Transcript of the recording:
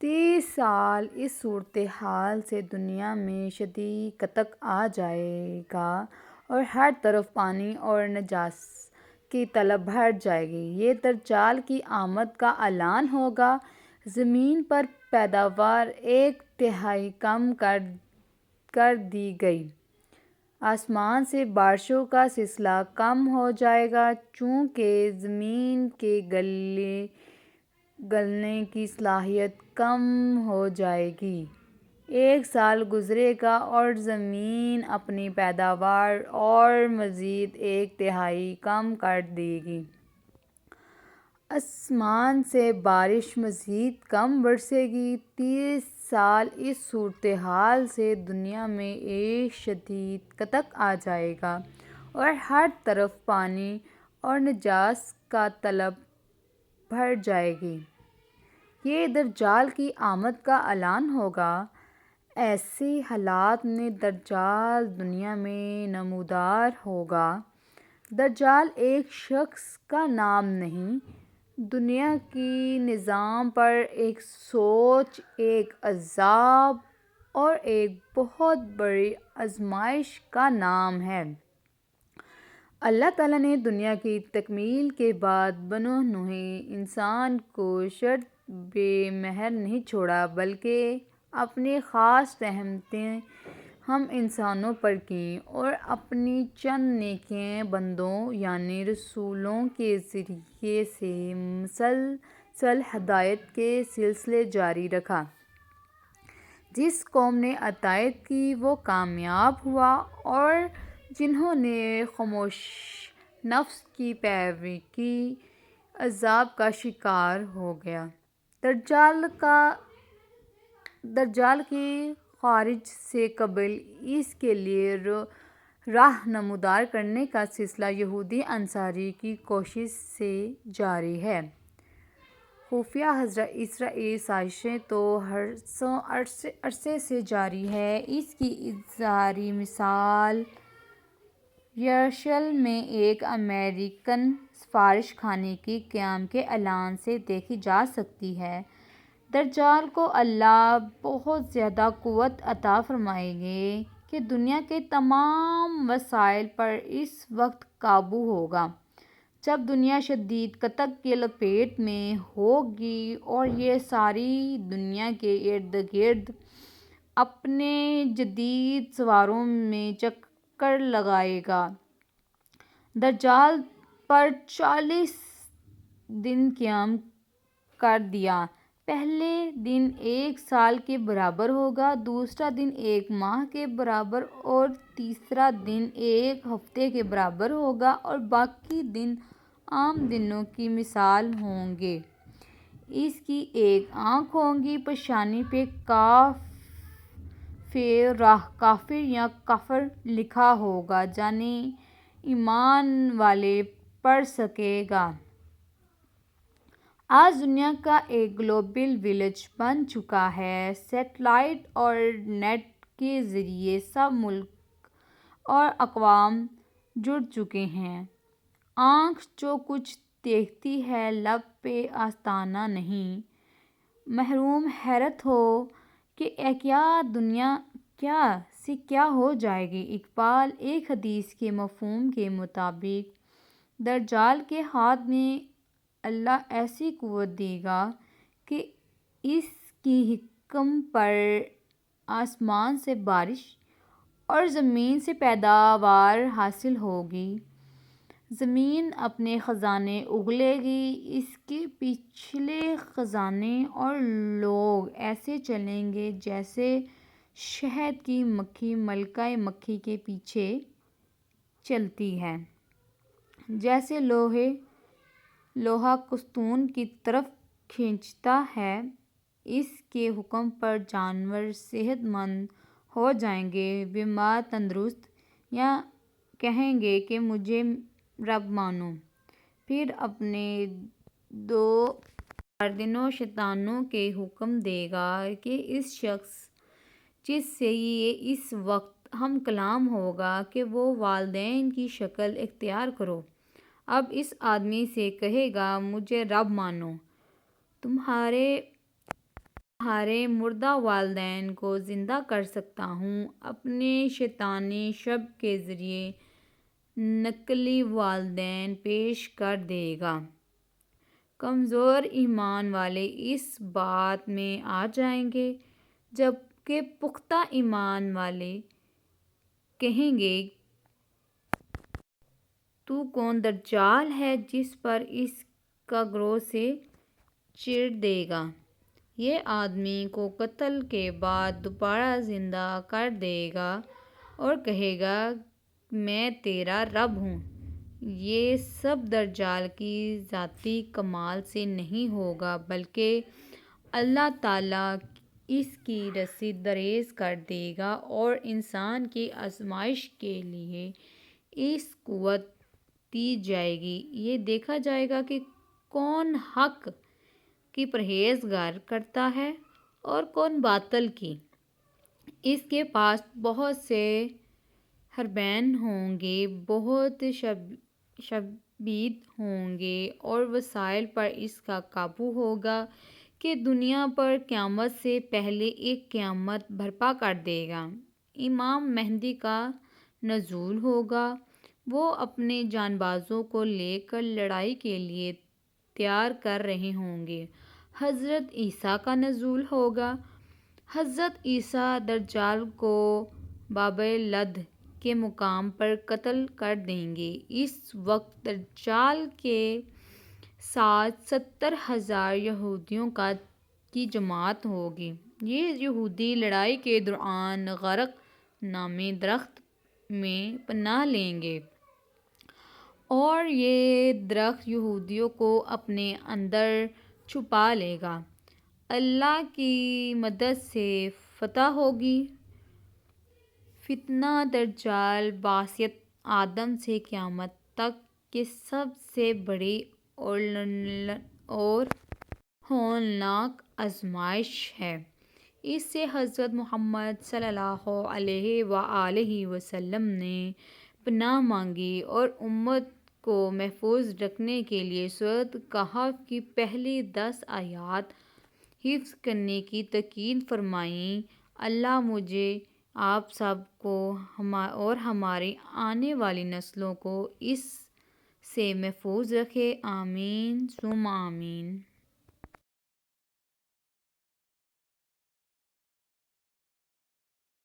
30 سال اس صورتحال سے دنیا میں شدید قطع آ جائے گا اور ہر طرف پانی اور نجات کی طلب بڑھ جائے گی۔ یہ دجال کی آمد کا اعلان ہوگا۔ زمین پر پیداوار 1/3 کم کر دی گئی۔ آسمان سے بارشوں کا سلسلہ کم ہو جائے گا چونکہ زمین کے گلنے کی صلاحیت کم ہو جائے گی۔ 1 سال گزرے گا اور زمین اپنی پیداوار اور مزید 1/3 کم کر دے گی۔ آسمان سے بارش مزید کم برسے گی۔ 30 سال اس صورتحال سے دنیا میں ایک شدید قطع آ جائے گا اور ہر طرف پانی اور نجات کا طلب بڑھ جائے گی۔ یہ دجال کی آمد کا اعلان ہوگا۔ ایسے حالات میں دجال دنیا میں نمودار ہوگا۔ دجال ایک شخص کا نام نہیں، دنیا کے نظام پر ایک سوچ، ایک عذاب اور ایک بہت بڑی آزمائش کا نام ہے۔ اللہ تعالیٰ نے دنیا کی تکمیل کے بعد بنو نوح انسان کو شرط بے مہر نہیں چھوڑا بلکہ اپنی خاص رحمتیں ہم انسانوں پر کیں اور اپنی چند نیک بندوں یعنی رسولوں کے ذریعے سے مسلسل ہدایت کے سلسلے جاری رکھا۔ جس قوم نے اطاعت کی وہ کامیاب ہوا اور جنہوں نے خاموش نفس کی پیروی کی عذاب کا شکار ہو گیا۔ دجال کے خروج سے قبل اس کے لیے راہ نمودار کرنے کا سلسلہ یہودی انصاری کی کوشش سے جاری ہے۔ خفیہ اسرائیلی سازشیں تو عرصے سے جاری ہیں۔ اس کی ابتدائی مثال یروشلم میں ایک امریکن سفارش خانے کے قیام کے اعلان سے دیکھی جا سکتی ہے۔ دجال کو اللہ بہت زیادہ قوت عطا فرمائے گی کہ دنیا کے تمام وسائل پر اس وقت قابو ہوگا جب دنیا شدید قطع کی لپیٹ میں ہوگی اور یہ ساری دنیا کے ارد گرد اپنے جدید سواروں میں چکر لگائے گا۔ دجال پر 40 دن قیام کر دیا۔ پہلا دن 1 سال کے برابر ہوگا، دوسرا دن 1 ماہ کے برابر اور تیسرا دن 1 ہفتے کے برابر ہوگا اور باقی دن عام دنوں کی مثال ہوں گے۔ اس کی ایک آنکھ ہوگی، پیشانی پہ کافر یا کفر لکھا ہوگا، یعنی ایمان والے پڑھ سکے گا۔ آج دنیا کا ایک گلوبل ولیج بن چکا ہے۔ سیٹلائٹ اور نیٹ کے ذریعے سب ملک اور اقوام جڑ چکے ہیں۔ آنکھ جو کچھ دیکھتی ہے لب پہ آستانہ نہیں۔ محروم حیرت ہو کہ دنیا کیا سے کیا ہو جائے گی۔ اقبال ایک حدیث کے مفہوم کے مطابق دجال کے ہاتھ میں اللہ ایسی قوت دے گا کہ اس کی حکم پر آسمان سے بارش اور زمین سے پیداوار حاصل ہوگی۔ زمین اپنے خزانے اگلے گی، اس کے پیچھے خزانے اور لوگ ایسے چلیں گے جیسے شہد کی مکھی ملکہ مکھی کے پیچھے چلتی ہے، جیسے لوہا ستون کی طرف کھینچتا ہے۔ اس کے حکم پر جانور صحت مند ہو جائیں گے، بیمار تندرست، یا کہیں گے کہ مجھے رب مانو۔ پھر اپنے 2 کاردنوں شیطانوں کو حکم دے گا کہ اس شخص جس سے یہ اس وقت ہم کلام ہوگا کہ وہ والدین کی شکل اختیار کرو، اب اس آدمی سے کہے گا مجھے رب مانو۔ تمہارے تمہارے مردہ والدین کو زندہ کر سکتا ہوں، اپنے شیطانی شب کے ذریعے نقلی والدین پیش کر دے گا۔ کمزور ایمان والے اس بات میں آ جائیں گے، جبکہ پختہ ایمان والے کہیں گے، تو کون دجال ہے جس پر اس کا گروہ سے چیر دے گا؟ یہ آدمی کو قتل کے بعد دوبارہ زندہ کر دے گا اور کہے گا، میں تیرا رب ہوں۔ یہ سب دجال کی ذاتی کمال سے نہیں ہوگا، بلکہ اللہ تعالیٰ اس کی رسی دریز کر دے گا اور انسان کی آزمائش کے لیے اسے قوت دی جائے گی۔ یہ دیکھا جائے گا کہ کون حق کی پرہیزگاری کرتا ہے اور کون باطل کی۔ اس کے پاس بہت سے حربین ہوں گے، بہت شدید ہوں گے اور وسائل پر اس کا قابو ہوگا کہ دنیا پر قیامت سے پہلے ایک قیامت برپا کر دے گا۔ امام مہدی کا نزول ہوگا۔ وہ اپنے جانبازوں کو لے کر لڑائی کے لیے تیار کر رہے ہوں گے۔ حضرت عیسیٰ کا نزول ہوگا۔ حضرت عیسیٰ دجال کو باب لد کے مقام پر قتل کر دیں گے۔ اس وقت دجال کے ساتھ 70,000 یہودیوں کی جماعت ہوگی۔ یہ یہودی لڑائی کے دوران غرق نامی درخت میں پناہ لیں گے اور یہ درخت یہودیوں کو اپنے اندر چھپا لے گا۔ اللہ کی مدد سے فتح ہوگی۔ فتنہ دجال بعثت آدم سے قیامت تک کی سب سے بڑی اور ہولناک آزمائش ہے۔ اس سے حضرت محمد صلی اللہ علیہ وآلہ وسلم نے پناہ مانگی اور امت کو محفوظ رکھنے کے لیے سورۃ کہف کی پہلی 10 آیات حفظ کرنے کی تاکید فرمائی۔ اللہ مجھے، آپ سب کو اور ہماری آنے والی نسلوں کو اس سے محفوظ رکھے۔ آمین ثم آمین۔